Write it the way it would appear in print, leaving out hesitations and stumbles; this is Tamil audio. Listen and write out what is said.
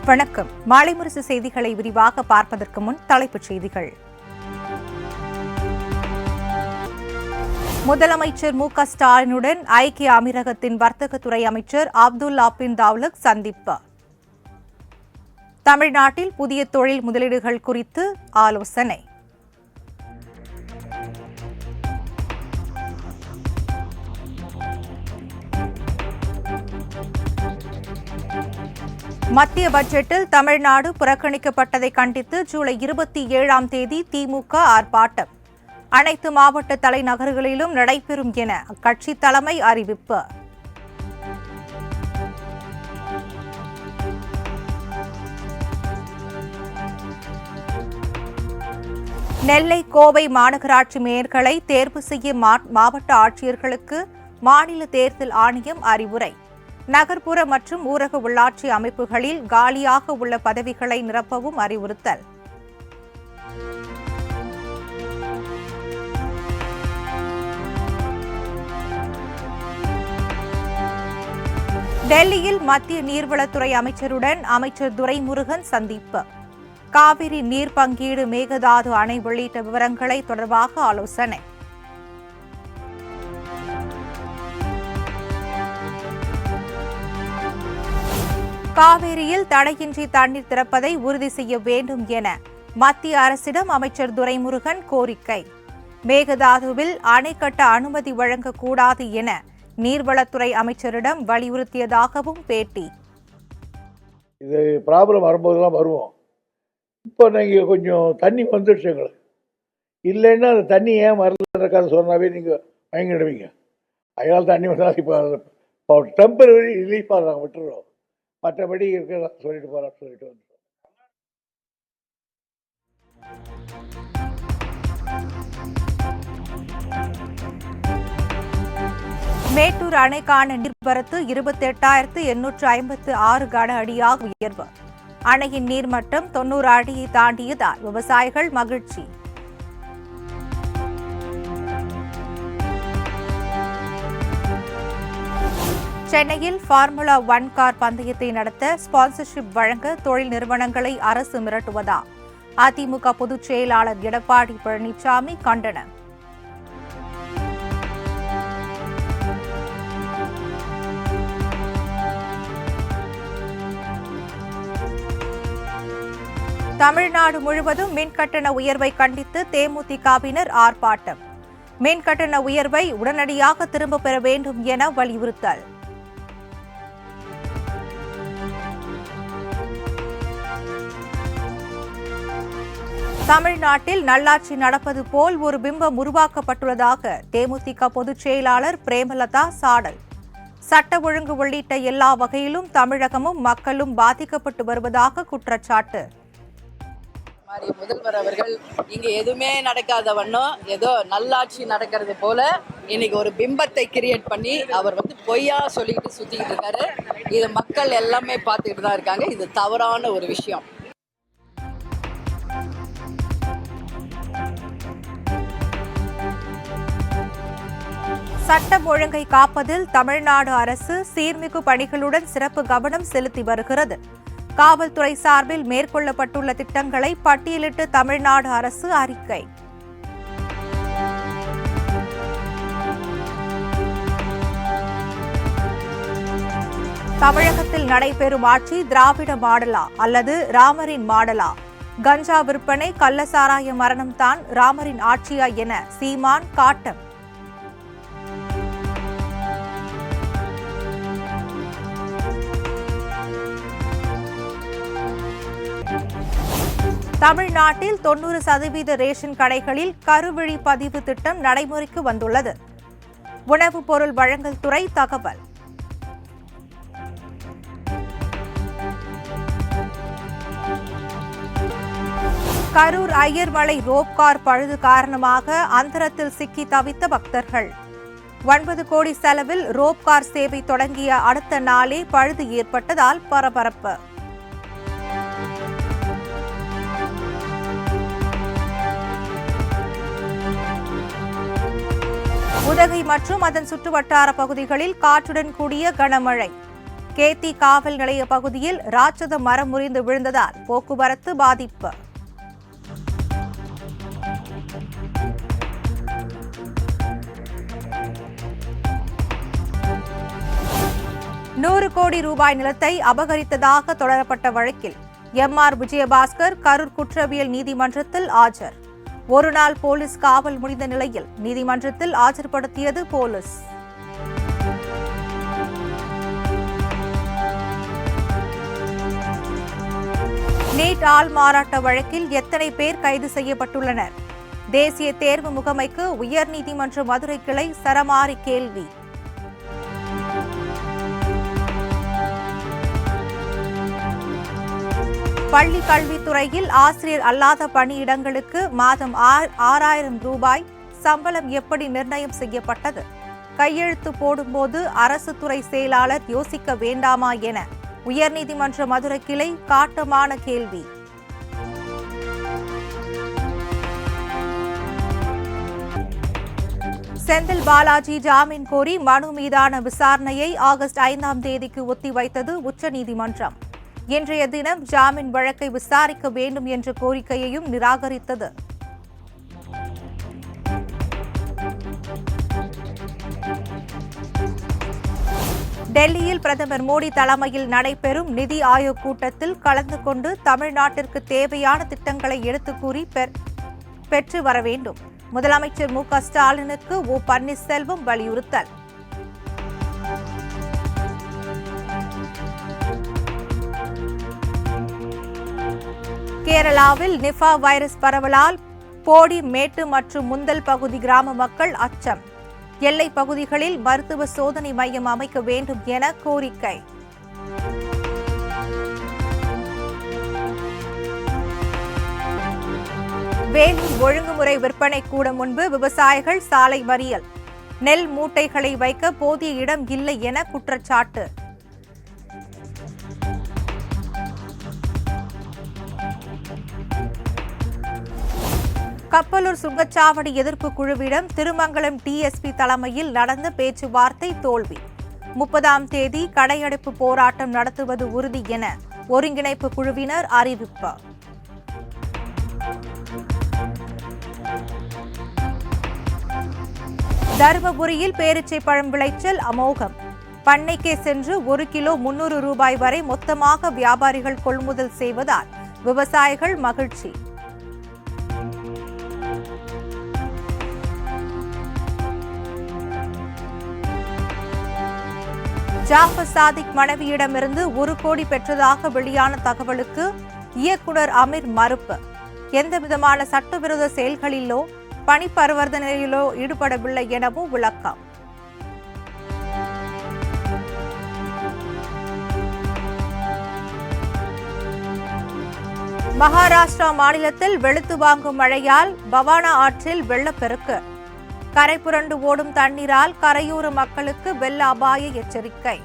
வணக்கம். மாலை முரசு செய்திகளை விரிவாக பார்ப்பதற்கு முன் தலைப்புச் செய்திகள். முதலமைச்சர் மு.க. ஸ்டாலினுடன் ஐக்கிய அமீரகத்தின் வர்த்தகத்துறை அமைச்சர் அப்துல்லா பின் தௌலத் சந்திப்பு. தமிழ்நாட்டில் புதிய தொழில் முதலீடுகள் குறித்து ஆலோசனை. மத்திய பட்ஜெட்டில் தமிழ்நாடு புறக்கணிக்கப்பட்டதை கண்டித்து ஜூலை 27ஆம் தேதி திமுக ஆர்ப்பாட்டம். அனைத்து மாவட்ட தலைநகர்களிலும் நடைபெறும் என அக்கட்சி தலைமை அறிவிப்பு. நெல்லை, கோவை மாநகராட்சி மேயர்களை தேர்வு செய்ய மாவட்ட ஆட்சியர்களுக்கு மாநில தேர்தல் ஆணையம் அறிவுரை. நகர்ப்புற மற்றும் ஊரக உள்ளாட்சி அமைப்புகளில் காலியாக உள்ள பதவிகளை நிரப்பவும் அறிவுறுத்தல். டெல்லியில் மத்திய நீர்வளத்துறை அமைச்சருடன் அமைச்சர் துரைமுருகன் சந்திப்பு. காவிரி நீர் பங்கீடு, மேகதாது அணை உள்ளிட்ட விவரங்களை தொடர்பாக ஆலோசனை. காவிரியில் தடையின்றி தண்ணீர் திறப்பதை உறுதி செய்ய வேண்டும் என மத்திய அரசிடம் அமைச்சர் துரைமுருகன் கோரிக்கை. மேகதாதுவில் அணை கட்ட அனுமதி வழங்கக்கூடாது என நீர்வளத்துறை அமைச்சரிடம் வலியுறுத்தியதாகவும் பேட்டி. இது ப்ராப்ளம் வரும்போதெல்லாம் வருவோம். இப்போ நீங்கள் கொஞ்சம் தண்ணி வந்துடுச்சு எங்களுக்கு, இல்லைன்னா அந்த தண்ணி ஏன் வரலன்றக்காக சொன்னாவே நீங்கள் பயங்கிடுவீங்க. அதனால தண்ணி வந்தால் இப்போ டெம்பரரி ரிலீஃபாக நாங்கள் விட்டுறோம், மற்றபடி இருக்கிறதா சொல்லிட்டு போகிறான்னு சொல்லிட்டு வந்துடும். மேட்டூர் அணைக்கான நீர்வரத்து 28,856 கன அடியாக உயர்வு. அணையின் நீர்மட்டம் 90 அடியை தாண்டியதால் விவசாயிகள் மகிழ்ச்சி. சென்னையில் ஃபார்முலா 1 கார் பந்தயத்தை நடத்த ஸ்பான்சர்ஷிப் வழங்க தொழில் நிறுவனங்களை அரசு மிரட்டுவதா? அதிமுக பொதுச் செயலாளர் எடப்பாடி பழனிசாமி கண்டனம். தமிழ்நாடு முழுவதும் மின்கட்டண உயர்வை கண்டித்து தேமுதிகவினர் ஆர்ப்பாட்டம். மின்கட்டண உயர்வை உடனடியாக திரும்பப் பெற வேண்டும் என வலியுறுத்தல். தமிழ்நாட்டில் நல்லாட்சி நடப்பது போல் ஒரு பிம்பம் உருவாக்கப்பட்டுள்ளதாக தேமுதிக பொதுச் செயலாளர் பிரேமலதா சாடல். சட்ட ஒழுங்கு உள்ளிட்ட எல்லா வகையிலும் தமிழகமும் மக்களும் பாதிக்கப்பட்டு வருவதாக குற்றச்சாட்டு. முதல்வர் அவர்கள் இங்க எதுவுமே நடக்காத வண்ணம் ஏதோ நல்லாட்சி நடக்கிறது போல இன்னைக்கு ஒரு பிம்பத்தை கிரியேட் பண்ணி அவர் பொய்யா சொல்லிக்கிட்டு சுத்திக்கிட்டு இருக்காரு. இது மக்கள் எல்லாமே பார்த்துக்கிட்டு தான் இருக்காங்க. இது தவறான ஒரு விஷயம். சட்டம் ஒழுங்கை காப்பதில் தமிழ்நாடு அரசு சீர்மிகு பணிகளுடன் சிறப்பு கவனம் செலுத்தி வருகிறது. காவல்துறை சார்பில் மேற்கொள்ளப்பட்டுள்ள திட்டங்களை பட்டியலிட்டு தமிழ்நாடு அரசு அறிக்கை. தமிழகத்தில் நடைபெறும் ஆட்சி திராவிட மாடலா அல்லது ராமரின் மாடலா? கஞ்சா விற்பனை, கள்ளசாராய மரணம்தான் ராமரின் ஆட்சியா என சீமான் காட்டம். தமிழ்நாட்டில் 90% ரேஷன் கடைகளில் கருவிழி பதிவு திட்டம் நடைமுறைக்கு வந்துள்ளது. உணவுப் பொருள் வழங்கல் துறை தகவல். கரூர் ஐயர்மலை ரோப்கார் பழுது காரணமாக அந்தரத்தில் சிக்கி தவித்த பக்தர்கள். 9 கோடி செலவில் ரோப்கார் சேவை தொடங்கிய அடுத்த நாளே பழுது ஏற்பட்டதால் பரபரப்பு. உதகை மற்றும் அதன் சுற்றுவட்டார பகுதிகளில் காற்றுடன் கூடிய கனமழை. கேத்தி காவல் நிலைய பகுதியில் ராட்சத மரம் முறிந்து விழுந்ததால் போக்குவரத்து பாதிப்பு. ₹100 கோடி நிலத்தை அபகரித்ததாக தொடரப்பட்ட வழக்கில் எம்.ஆர். விஜயபாஸ்கர் கரூர் குற்றவியல் நீதிமன்றத்தில் ஆஜர். ஒருநாள் போலீஸ் காவல் முடிந்த நிலையில் நீதிமன்றத்தில் ஆஜர்படுத்தியது போலீஸ். நீட் ஆள் மாறாட்ட வழக்கில் எத்தனை பேர் கைது செய்யப்பட்டுள்ளனர்? தேசிய தேர்வு முகமைக்கு உயர்நீதிமன்ற மதுரை கிளை சரமாரி கேள்வி. பள்ளி கல்வித்துறையில் ஆசிரியர் அல்லாத பணியிடங்களுக்கு மாதம் ₹6000 சம்பளம் எப்படி நிர்ணயம் செய்யப்பட்டது? கையெழுத்து போடும்போது அரசு துறை செயலாளர் யோசிக்க வேண்டாமா என உயர்நீதிமன்ற மதுரை கிளை காட்டமான கேள்வி. செந்தில் பாலாஜி ஜாமீன் கோரி மனு மீதான விசாரணையை ஆகஸ்ட் 5ஆம் தேதிக்கு ஒத்திவைத்தது உச்சநீதிமன்றம். இன்றைய தினம் ஜாமீன் வழக்கை விசாரிக்க வேண்டும் என்ற கோரிக்கையையும் நிராகரித்தது. டெல்லியில் பிரதமர் மோடி தலைமையில் நடைபெறும் நிதி ஆயோக் கூட்டத்தில் கலந்து கொண்டு தமிழ்நாட்டிற்கு தேவையான திட்டங்களை எடுத்துக் கூறி பெற்று வர வேண்டும். முதலமைச்சர் மு.க. ஸ்டாலினுக்கு ஓ. பன்னீர்செல்வம் வலியுறுத்தல். கேரளாவில் நிபா வைரஸ் பரவலால் போடி, மேட்டு மற்றும் முந்தல் பகுதி கிராம மக்கள் அச்சம். எல்லைப் பகுதிகளில் மருத்துவ சோதனை மையம் அமைக்க வேண்டும் என கோரிக்கை. வேலூர் ஒழுங்குமுறை விற்பனை கூடம் முன்பு விவசாயிகள் சாலை மறியல். நெல் மூட்டைகளை வைக்க போதிய இடம் இல்லை என குற்றச்சாட்டு. கப்பலூர் சுங்கச்சாவடி எதிர்ப்பு குழுவிடம் திருமங்கலம் டிஎஸ்பி தலைமையில் நடந்த பேச்சுவார்த்தை தோல்வி. 30ஆம் தேதி கடையடைப்பு போராட்டம் நடத்துவது உறுதி என ஒருங்கிணைப்பு குழுவினர் அறிவிப்பு. தருமபுரியில் பேரீச்சை பழம் விளைச்சல் அமோகம். பண்ணைக்கே சென்று 1 கிலோ ₹300 வரை மொத்தமாக வியாபாரிகள் கொள்முதல் செய்வதால் விவசாயிகள் மகிழ்ச்சி. ஜாஃபர் சாதிக் மனைவியிடமிருந்து 1 கோடி பெற்றதாக வெளியான தகவலுக்கு இயக்குனர் அமீர் மறுப்பு. எந்தவிதமான சட்டவிரோத செயல்களிலோ பணி பரிவர்த்தனையிலோ ஈடுபடவில்லை எனவும் விளக்கம். மகாராஷ்டிரா மாநிலத்தில் வெளுத்து வாங்கும் மழையால் பவானா ஆற்றில் வெள்ளப்பெருக்கு. கரை புரண்டு ஓடும் தண்ணீரால் கரையோர மக்களுக்கு வெள்ள அபாய எச்சரிக்கை.